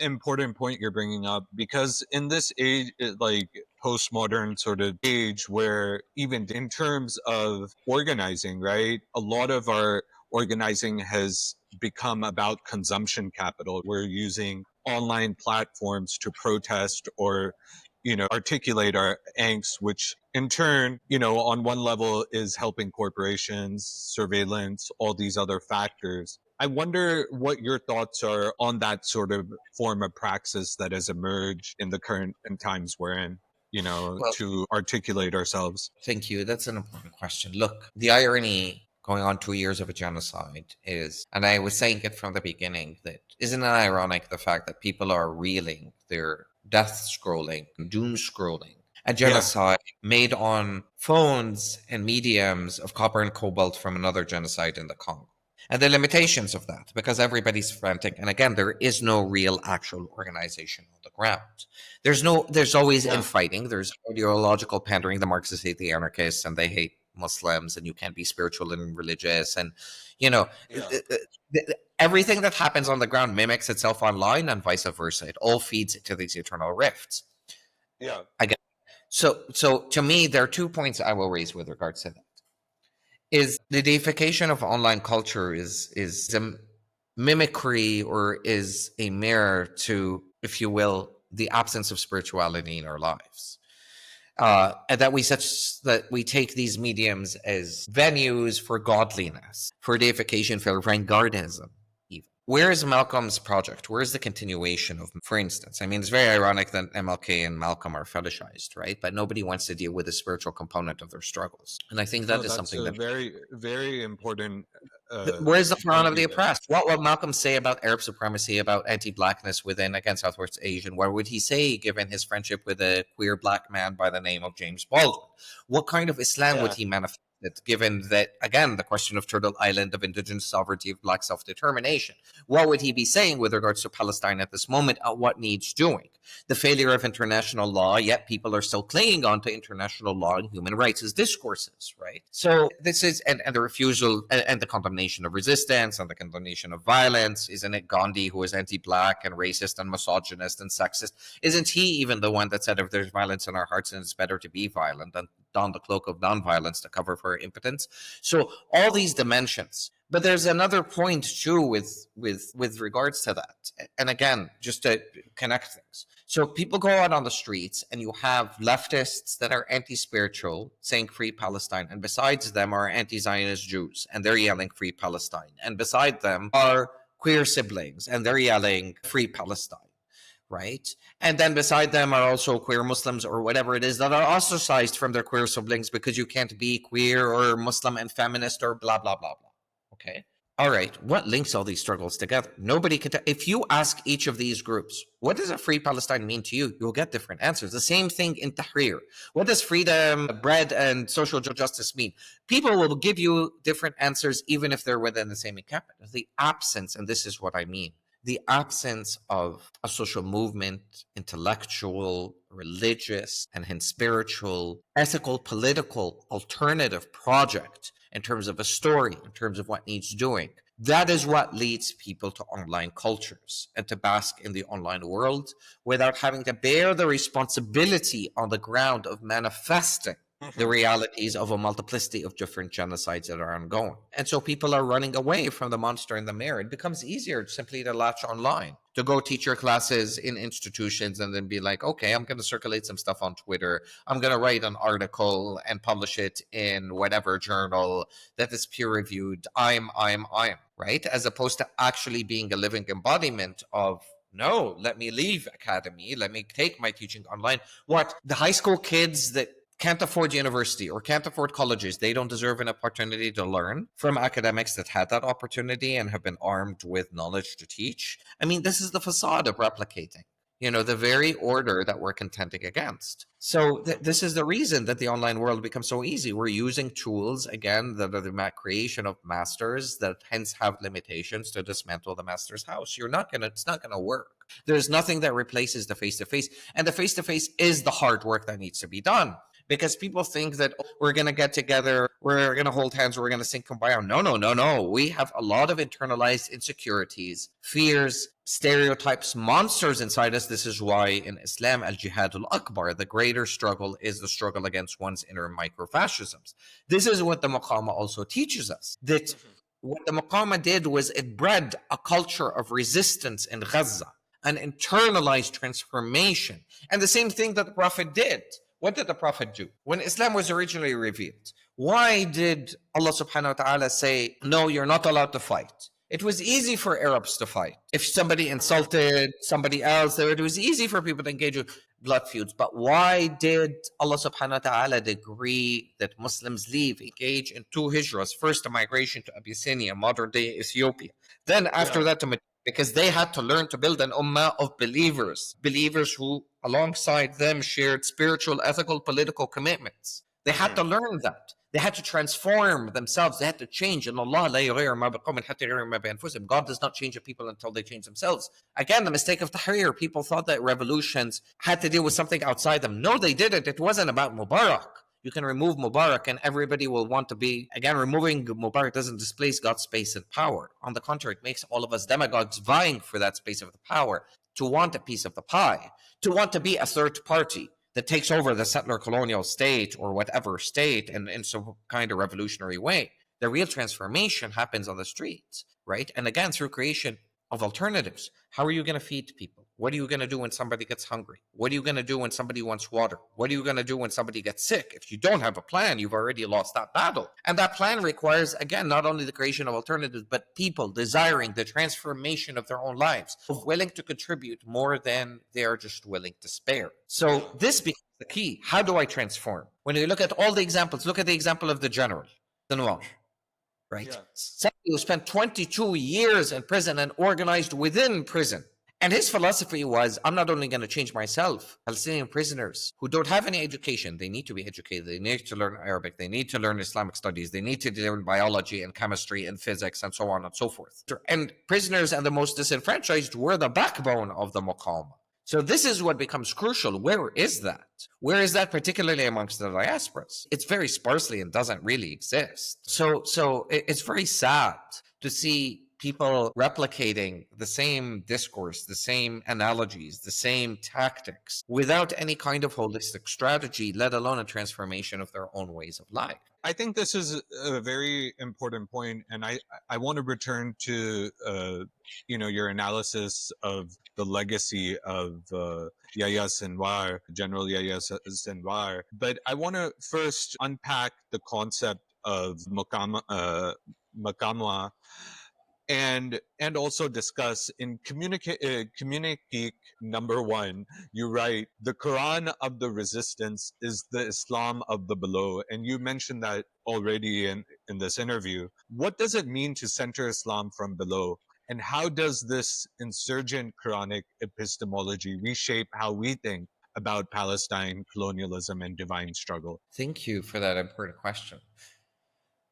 important point you're bringing up, because in this age, like postmodern sort of age, where even in terms of organizing, right, a lot of our organizing has become about consumption capital. We're using online platforms to protest or articulate our angst, which in turn, on one level is helping corporations, surveillance, all these other factors. I wonder what your thoughts are on that sort of form of praxis that has emerged in the current times we're in, Well, to articulate ourselves. thank you. That's an important question. Look, the irony going on 2 years of a genocide is, and I was saying it from the beginning, that isn't it ironic the fact that people are reeling, they're death scrolling, doom scrolling, a Yeah. genocide made on phones and mediums of copper and cobalt from another genocide in the Congo. And the limitations of that, because everybody's frantic. And again, there is no real actual organization on the ground. There's always Yeah. infighting. There's ideological pandering. The Marxists hate the anarchists and they hate Muslims, and you can't be spiritual and religious. And, you know, Yeah. everything that happens on the ground mimics itself online and vice versa. It all feeds into these eternal rifts. Yeah. Again, so to me, there are 2 points I will raise with regards to that. Is the deification of online culture is a mimicry, or is a mirror to, if you will, the absence of spirituality in our lives, and that we take these mediums as venues for godliness, for deification, for vanguardism. Even where is Malcolm's project? Where is the continuation of, for instance? I mean, it's very ironic that MLK and Malcolm are fetishized, right? But nobody wants to deal with the spiritual component of their struggles, and I think that No, is that's something a that. very, very important Where's the front point of the you made. oppressed? What would Malcolm say about Arab supremacy, about anti-blackness within, again, Southwest Asian? What would he say, given his friendship with a queer black man by the name of James Baldwin? What kind of Islam would Yeah. he manifest, given that, again, the question of Turtle Island, of indigenous sovereignty, of black self-determination? What would he be saying with regards to Palestine at this moment? What needs doing? The failure of international law, yet people are still clinging on to international law and human rights as discourses, right? So this is, and the refusal and the condemnation of resistance and the condemnation of violence. Isn't it Gandhi who is anti-black and racist and misogynist and sexist? Isn't he even the one that said, if there's violence in our hearts, then it's better to be violent and don the cloak of nonviolence to cover for impotence? So all these dimensions. But there's another point too with regards to that. And again, just to connect things. So people go out on the streets and you have leftists that are anti-spiritual saying free Palestine. And besides them are anti-Zionist Jews and they're yelling free Palestine. And beside them are queer siblings and they're yelling free Palestine. Right. And then beside them are also queer Muslims or whatever it is that are ostracized from their queer siblings because you can't be queer or Muslim and feminist or blah, blah, blah, blah. Okay. All right. What links all these struggles together? Nobody can. If you ask each of these groups, what does a free Palestine mean to you? You'll get different answers. The same thing in Tahrir. What does freedom, bread, and social justice mean? People will give you different answers, even if they're within the same encampment. The absence, and this is what I mean, the absence of a social movement, intellectual, religious, and hence spiritual, ethical, political, alternative project in terms of a story, in terms of what needs doing. That is what leads people to online cultures and to bask in the online world without having to bear the responsibility on the ground of manifesting the realities of a multiplicity of different genocides that are ongoing. And so people are running away from the monster in the mirror. It becomes easier simply to latch online, to go teach your classes in institutions and then be like, okay, I'm going to circulate some stuff on Twitter. I'm going to write an article and publish it in whatever journal that is peer reviewed. I'm, right? As opposed to actually being a living embodiment of, no, let me leave academy. Let me take my teaching online. What? The high school kids that can't afford university or can't afford colleges, they don't deserve an opportunity to learn from academics that had that opportunity and have been armed with knowledge to teach. I mean, this is the facade of replicating, the very order that we're contending against. So this is the reason that the online world becomes so easy. We're using tools, again, that are the creation of masters that hence have limitations to dismantle the master's house. It's not going to work. There's nothing that replaces the face-to-face. And the face-to-face is the hard work that needs to be done. because people think that we're going to get together, we're going to hold hands, we're going to sing Kumbaya. No. We have a lot of internalized insecurities, fears, stereotypes, monsters inside us. This is why in Islam, al-Jihad al-akbar, the greater struggle is the struggle against one's inner micro-fascisms. This is what the Maqama also teaches us, that what the Maqama did was it bred a culture of resistance in Gaza, an internalized transformation. And the same thing that the Prophet did. What did the Prophet do? When Islam was originally revealed, why did Allah subhanahu wa ta'ala say, no, you're not allowed to fight? It was easy for Arabs to fight. If somebody insulted somebody else, it was easy for people to engage with blood feuds. But why did Allah subhanahu wa ta'ala decree that Muslims engage in two hijras? First, a migration to Abyssinia, modern day Ethiopia. Then after that, because they had to learn to build an ummah of believers who alongside them shared spiritual, ethical, political commitments. They had to learn that. They had to transform themselves. They had to change. And Allah God does not change the people until they change themselves. Again, the mistake of Tahrir. People thought that revolutions had to deal with something outside them. No, they didn't. It wasn't about Mubarak. You can remove Mubarak and everybody will want to be, again, removing Mubarak doesn't displace God's space and power. On the contrary, it makes all of us demagogues vying for that space of the power, to want a piece of the pie, to want to be a third party that takes over the settler colonial state or whatever state in some kind of revolutionary way. The real transformation happens on the streets, right? And again, through creation of alternatives. How are you going to feed people? What are you going to do when somebody gets hungry? What are you going to do when somebody wants water? What are you going to do when somebody gets sick? If you don't have a plan, you've already lost that battle. And that plan requires, again, not only the creation of alternatives, but people desiring the transformation of their own lives, willing to contribute more than they are just willing to spare. So this becomes the key. How do I transform? When you look at all the examples, look at the example of the general, the Noir. Right? Yeah. Somebody who spent 22 years in prison and organized within prison. And his philosophy was, I'm not only going to change myself, Palestinian prisoners who don't have any education, they need to be educated. They need to learn Arabic. They need to learn Islamic studies. They need to learn biology and chemistry and physics and so on and so forth. And prisoners and the most disenfranchised were the backbone of the Maqama. So this is what becomes crucial. Where is that? Where is that, particularly amongst the diasporas? It's very sparsely and doesn't really exist. So it's very sad to see people replicating the same discourse, the same analogies, the same tactics without any kind of holistic strategy, let alone a transformation of their own ways of life. I think this is a very important point, and I want to return to your analysis of the legacy of Yahya Sinwar, General Yahya Sinwar. But I want to first unpack the concept of Maqama, and also discuss in communique number 1, you write, the Quran of the resistance is the Islam of the below. And you mentioned that already in this interview. What does it mean to center Islam from below? And how does this insurgent Quranic epistemology reshape how we think about Palestine, colonialism, and divine struggle? Thank you for that important question.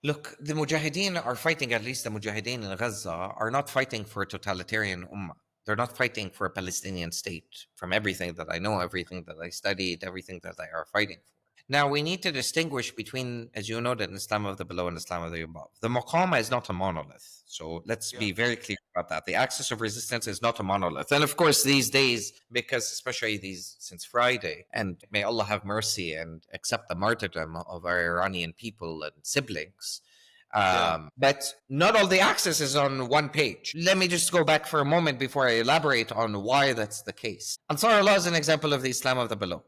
Look, the Mujahideen are fighting, at least the Mujahideen in Gaza, are not fighting for a totalitarian Ummah. They're not fighting for a Palestinian state, from everything that I know, everything that I studied, everything that they are fighting for. Now, we need to distinguish between, as you noted, Islam of the below and Islam of the above. The Maqama is not a monolith. So let's be very clear about that. The axis of resistance is not a monolith. And of course, these days, because especially since Friday, and may Allah have mercy and accept the martyrdom of our Iranian people and siblings, but not all the axis is on one page. Let me just go back for a moment before I elaborate on why that's the case. Ansar Allah is an example of the Islam of the below.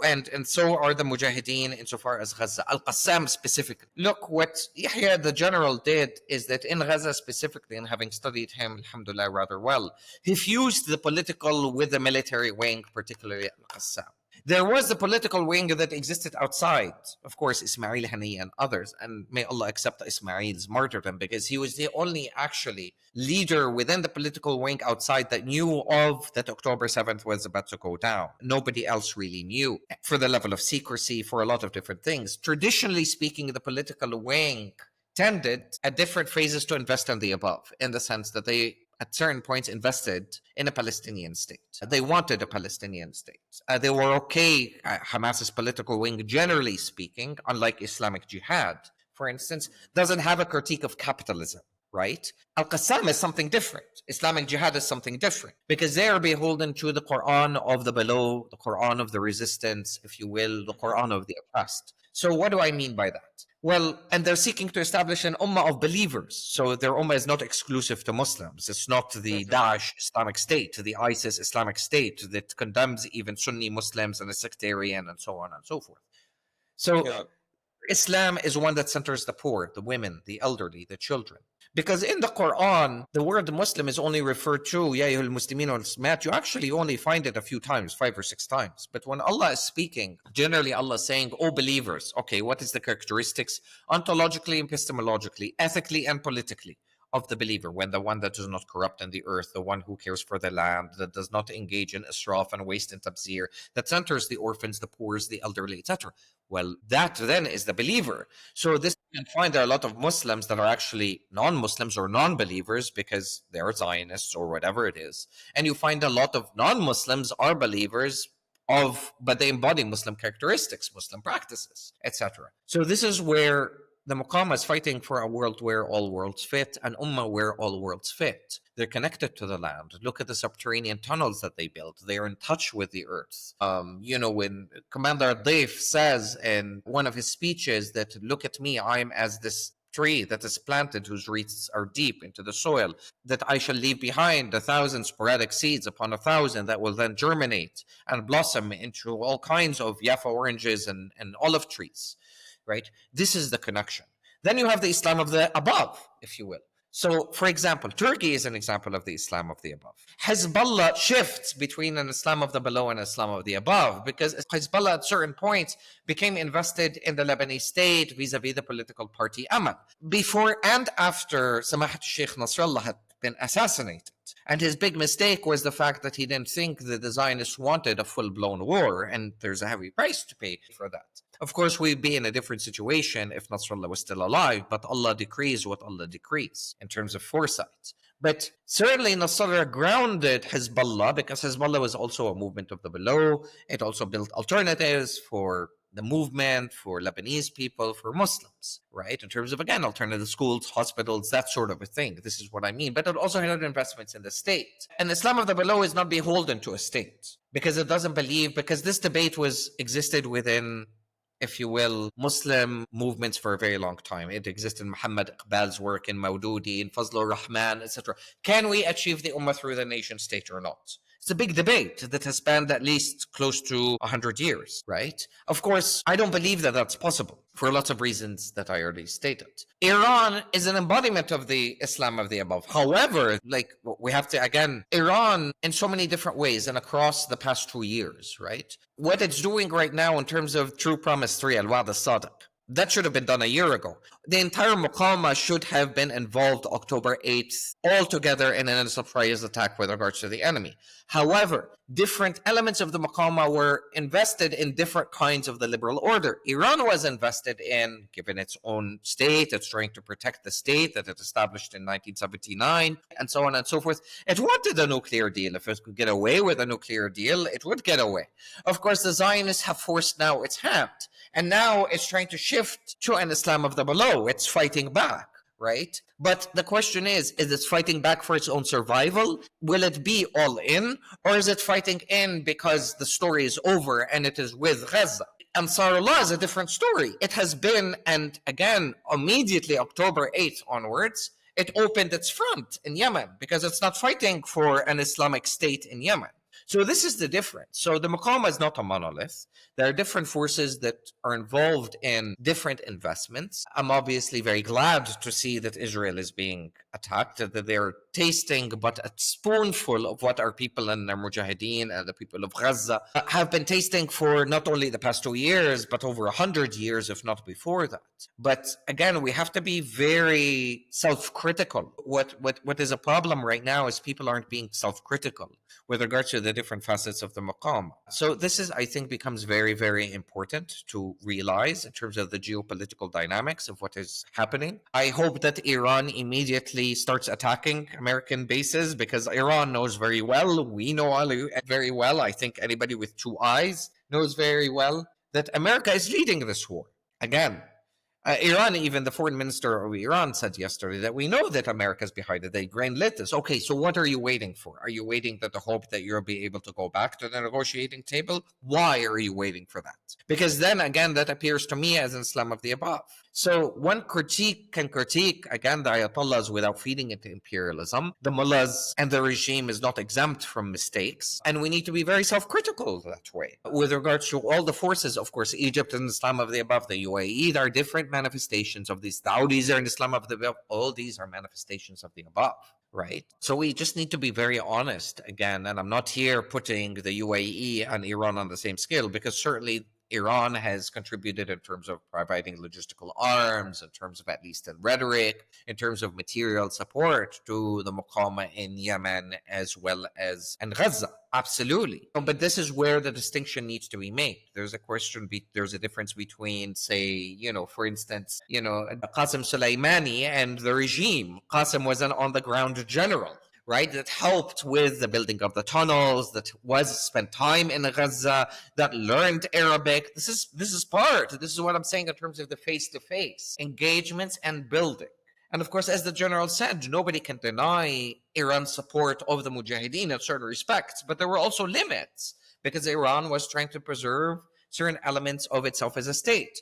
And so are the Mujahideen insofar as Gaza. Al-Qassam specifically. Look, what Yahya the general did is that in Gaza specifically, and having studied him, alhamdulillah, rather well, he fused the political with the military wing, particularly Al-Qassam. There was the political wing that existed outside, of course, Ismail Hani and others, and may Allah accept Ismail's martyrdom, because he was the only actually leader within the political wing outside that knew of that October 7th was about to go down. Nobody else really knew, for the level of secrecy, for a lot of different things. Traditionally speaking, the political wing tended at different phases to invest in the above, in the sense that they at certain points invested in a Palestinian state. They wanted a Palestinian state. They were okay. Hamas's political wing, generally speaking, unlike Islamic Jihad, for instance, doesn't have a critique of capitalism, right? Al-Qassam is something different. Islamic Jihad is something different because they are beholden to the Quran of the below, the Quran of the resistance, if you will, the Quran of the oppressed. So what do I mean by that? Well, and they're seeking to establish an ummah of believers. So their ummah is not exclusive to Muslims. It's not the Daesh Islamic State, the ISIS Islamic State that condemns even Sunni Muslims and is sectarian and so on and so forth. So Islam is one that centers the poor, the women, the elderly, the children. Because in the Quran, the word Muslim is only referred to, Ya ayyuhal muslimin wal muslimat. You actually only find it a few times, 5 or 6 times. But when Allah is speaking, generally Allah is saying, "O believers." Okay, what is the characteristics ontologically, epistemologically, ethically, and politically of the believer? When the one that does not corrupt in the earth, the one who cares for the land, that does not engage in israf and waste and tabzir, that centers the orphans, the poor, the elderly, etc. Well, that then is the believer. So this, you can find there are a lot of Muslims that are actually non-Muslims or non-believers because they're Zionists or whatever it is. And you find a lot of non-Muslims are believers but they embody Muslim characteristics, Muslim practices, etc. So this is where the Maqama is fighting for a world where all worlds fit, an ummah where all worlds fit. They're connected to the land. Look at the subterranean tunnels that they built. They are in touch with the earth. When Commander Deif says in one of his speeches that, "Look at me, I am as this tree that is planted whose roots are deep into the soil, that I shall leave behind 1,000 sporadic seeds upon 1,000 that will then germinate and blossom into all kinds of Jaffa oranges and olive trees." Right? This is the connection. Then you have the Islam of the above, if you will. So, for example, Turkey is an example of the Islam of the above. Hezbollah shifts between an Islam of the below and Islam of the above because Hezbollah at certain points became invested in the Lebanese state vis-a-vis the political party Amal. Before and after Samahat Sheikh Nasrallah had been assassinated. And his big mistake was the fact that he didn't think that the Zionists wanted a full-blown war, and there's a heavy price to pay for that. Of course, we'd be in a different situation if Nasrallah was still alive, but Allah decrees what Allah decrees in terms of foresight. But certainly Nasrallah grounded Hezbollah because Hezbollah was also a movement of the below. It also built alternatives for the movement, for Lebanese people, for Muslims, right? In terms of, again, alternative schools, hospitals, that sort of a thing. This is what I mean. But it also had investments in the state. And Islam of the below is not beholden to a state because it doesn't believe, because this debate existed within, if you will, Muslim movements for a very long time. It existed in Mohamed Iqbal's work, in Maududi, in Fazlur Rahman, etc. Can we achieve the Ummah through the nation state or not? It's a big debate that has spanned at least close to 100 years, right? Of course, I don't believe that that's possible for lots of reasons that I already stated. Iran is an embodiment of the Islam of the above. However, we have to, again, Iran in so many different ways and across the past 2 years, right? What it's doing right now in terms of True Promise 3, Al-Wa'd al-Sadiq, that should have been done a year ago. The entire Maqama should have been involved October 8th all together in a surprise attack with regards to the enemy. However, different elements of the Maqama were invested in different kinds of the liberal order. Iran was invested in, given its own state, it's trying to protect the state that it established in 1979, and so on and so forth. It wanted a nuclear deal. If it could get away with a nuclear deal, it would get away. Of course, the Zionists have forced now its hand. And now it's trying to shift to an Islam of the below. It's fighting back, right? But the question is it fighting back for its own survival? Will it be all in? Or is it fighting in because the story is over and it is with Gaza? Ansarullah is a different story. It has been, and again, immediately October 8th onwards, it opened its front in Yemen because it's not fighting for an Islamic state in Yemen. So this is the difference. So the Maqama is not a monolith. There are different forces that are involved in different investments. I'm obviously very glad to see that Israel is being attacked, that they're tasting but a spoonful of what our people in the Mujahideen and the people of Gaza have been tasting for not only the past 2 years, but over 100 years, if not before that. But again, we have to be very self-critical. What is a problem right now is people aren't being self-critical with regards to the different facets of the Maqama. So this is, I think, becomes very, very important to realize in terms of the geopolitical dynamics of what is happening. I hope that Iran immediately starts attacking American bases, because Iran knows very well, we know all very well, I think anybody with two eyes knows very well, that America is leading this war. Again, Iran, even the foreign minister of Iran said yesterday that we know that America is behind it. They greenlit this. Okay, so what are you waiting for? Are you waiting that the hope that you'll be able to go back to the negotiating table? Why are you waiting for that? Because then again, that appears to me as an Islam of the above. So one can critique, again, the Ayatollahs without feeding into imperialism. The mullahs and the regime is not exempt from mistakes. And we need to be very self-critical that way. With regards to all the forces, of course, Egypt and Islam of the above, the UAE, there are different manifestations of these. Saudis are in Islam of the above. All these are manifestations of the above. Right. So we just need to be very honest again. And I'm not here putting the UAE and Iran on the same scale, because certainly Iran has contributed in terms of providing logistical arms, in terms of at least in rhetoric, in terms of material support to the Maqama in Yemen as well as in Gaza. Absolutely. But this is where the distinction needs to be made. There's a question, there's a difference between, say, for instance, Qasem Soleimani and the regime. Qasem was an on-the-ground general, right, that helped with the building of the tunnels, that spent time in Gaza, that learned Arabic. This is what I'm saying in terms of the face-to-face engagements and building. And of course, as the general said, nobody can deny Iran's support of the Mujahideen in certain respects, but there were also limits, because Iran was trying to preserve certain elements of itself as a state.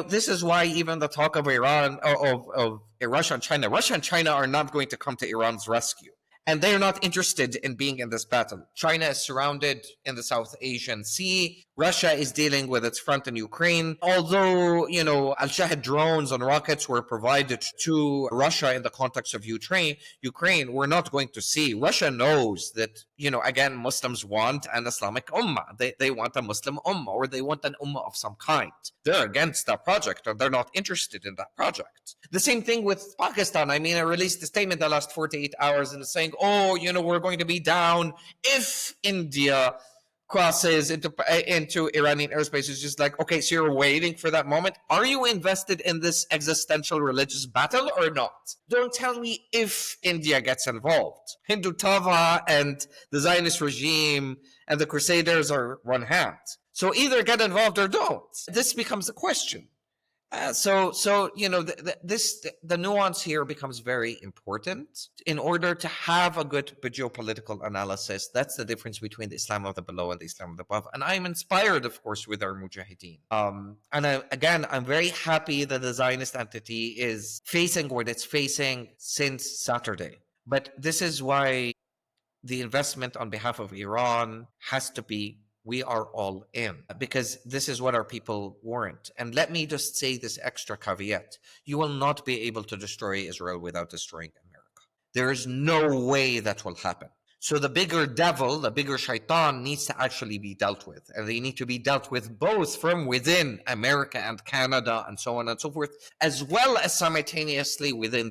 This is why even the talk of Iran, of Russia and China are not going to come to Iran's rescue. And they're not interested in being in this battle. China is surrounded in the South Asian Sea. Russia is dealing with its front in Ukraine. Although, Al-Shahid drones and rockets were provided to Russia in the context of Ukraine, we're not going to see. Russia knows that, again, Muslims want an Islamic Ummah. They want a Muslim Ummah, or they want an Ummah of some kind. They're against that project, or they're not interested in that project. The same thing with Pakistan. I released a statement the last 48 hours and saying, we're going to be down if India crosses into Iranian airspace. It's just like, okay, so you're waiting for that moment. Are you invested in this existential religious battle or not? Don't tell me if India gets involved. Hindu Tava and the Zionist regime and the Crusaders are one hand. So either get involved or don't. This becomes a question. The nuance here becomes very important in order to have a good geopolitical analysis. That's the difference between the Islam of the below and the Islam of the above. And I'm inspired, of course, with our Mujahideen. I'm very happy that the Zionist entity is facing what it's facing since Saturday. But this is why the investment on behalf of Iran has to be, we are all in, because this is what our people warrant. And let me just say this extra caveat. You will not be able to destroy Israel without destroying America. There is no way that will happen. So the bigger devil, the bigger shaitan, needs to actually be dealt with. And they need to be dealt with both from within America and Canada and so on and so forth, as well as simultaneously within